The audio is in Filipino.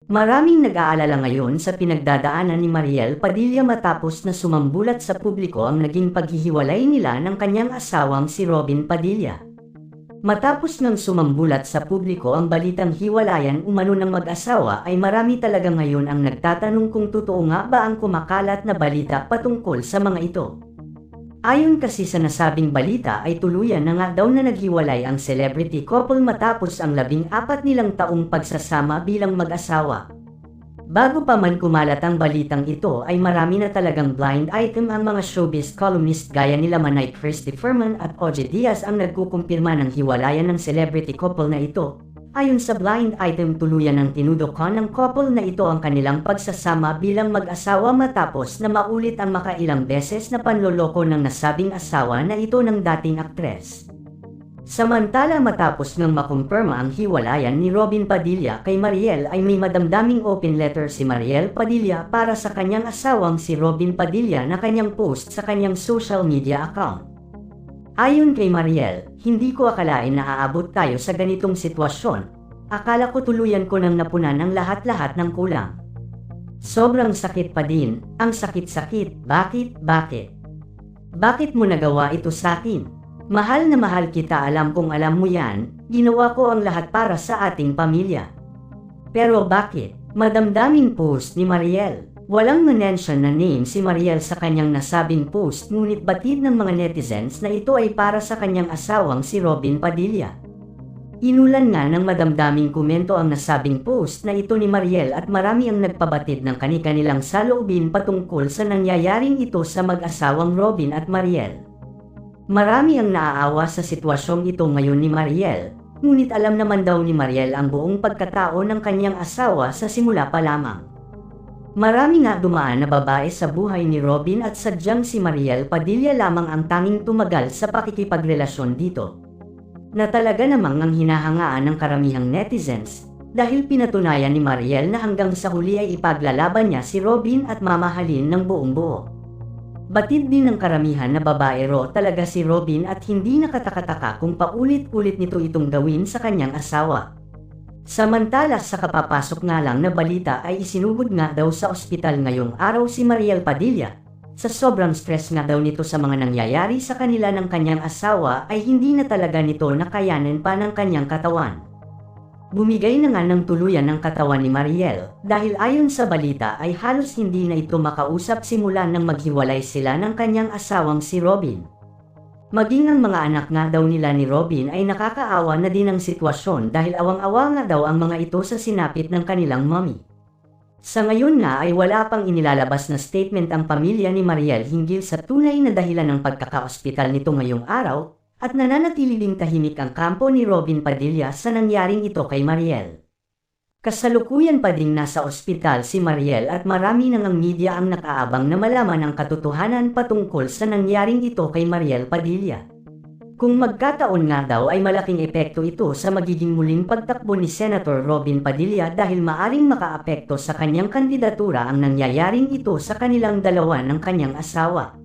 Maraming nag-aalala ngayon sa pinagdadaanan ni Mariel Padilla matapos na sumambulat sa publiko ang naging paghihiwalay nila ng kanyang asawang si Robin Padilla. Matapos nang sumambulat sa publiko ang balitang hiwalayan umano ng mag-asawa ay marami talaga ngayon ang nagtatanong kung totoo nga ba ang kumakalat na balita patungkol sa mga ito. Ayon kasi sa nasabing balita ay tuluyan na nga daw na naghiwalay ang celebrity couple matapos ang 14 nilang taong pagsasama bilang mag-asawa. Bago pa man kumalat ang balitang ito ay marami na talagang blind item ang mga showbiz columnist gaya nila Manay Christopher Man at Oje Diaz ang nagkukumpirma ng hiwalayan ng celebrity couple na ito. Ayon sa blind item tuluyan ng tinudukan ng couple na ito ang kanilang pagsasama bilang mag-asawa matapos na maulit ang makailang beses na panloloko ng nasabing asawa na ito ng dating aktres. Samantala matapos nang makumpirma ang hiwalayan ni Robin Padilla kay Mariel ay may madamdaming open letter si Mariel Padilla para sa kanyang asawang si Robin Padilla na kanyang post sa kanyang social media account. Ayon kay Mariel, hindi ko akalain na aabot tayo sa ganitong sitwasyon. Akala ko tuluyan ko nang napunan ang lahat-lahat ng kulang. Sobrang sakit pa din, ang sakit-sakit, bakit? Bakit mo nagawa ito sa akin? Mahal na mahal kita, alam kong alam mo yan, ginawa ko ang lahat para sa ating pamilya. Pero bakit? Madamdaming post ni Mariel. Walang mention na name si Mariel sa kanyang nasabing post ngunit batid ng mga netizens na ito ay para sa kanyang asawang si Robin Padilla. Inulan nga ng madamdaming komento ang nasabing post na ito ni Mariel at marami ang nagpabatid ng kani-kanilang saloobin patungkol sa nangyayaring ito sa mag-asawang Robin at Mariel. Marami ang naaawa sa sitwasyong ito ngayon ni Mariel, ngunit alam naman daw ni Mariel ang buong pagkatao ng kanyang asawa sa simula pa lamang. Marami nga dumaan na babae sa buhay ni Robin at sadyang si Mariel Padilla lamang ang tanging tumagal sa pakikipagrelasyon dito. Na talaga namang ang hinahangaan ng karamihang netizens dahil pinatunayan ni Mariel na hanggang sa huli ay ipaglalaban niya si Robin at mamahalin ng buong buo. Batid din ng karamihan na babae talaga si Robin at hindi nakatakataka kung paulit-ulit nito itong gawin sa kanyang asawa. Samantala sa kapapasok nga lang na balita ay isinugod nga daw sa ospital ngayong araw si Mariel Padilla. Sa sobrang stress nga daw nito sa mga nangyayari sa kanila ng kanyang asawa ay hindi na talaga nito nakayanan pa ng kanyang katawan. Bumigay na nga ng tuluyan ng katawan ni Mariel dahil ayon sa balita ay halos hindi na ito makausap simula nang maghiwalay sila ng kanyang asawang si Robin. Maging ang mga anak nga daw nila ni Robin ay nakakaawa na din ang sitwasyon dahil awang-awa nga daw ang mga ito sa sinapit ng kanilang mommy. Sa ngayon nga ay wala pang inilalabas na statement ang pamilya ni Mariel hinggil sa tunay na dahilan ng pagkaka-ospital nito ngayong araw at nananatili ding tahimik ang kampo ni Robin Padilla sa nangyaring ito kay Mariel. Kasalukuyan pa ding nasa ospital si Mariel at marami nang ang media ang nakaabang na malaman ang katotohanan patungkol sa nangyaring ito kay Mariel Padilla. Kung magkataon nga daw ay malaking epekto ito sa magiging muling pagtakbo ni Senator Robin Padilla dahil maaring makaapekto sa kanyang kandidatura ang nangyayaring ito sa kanilang dalawa ng kanyang asawa.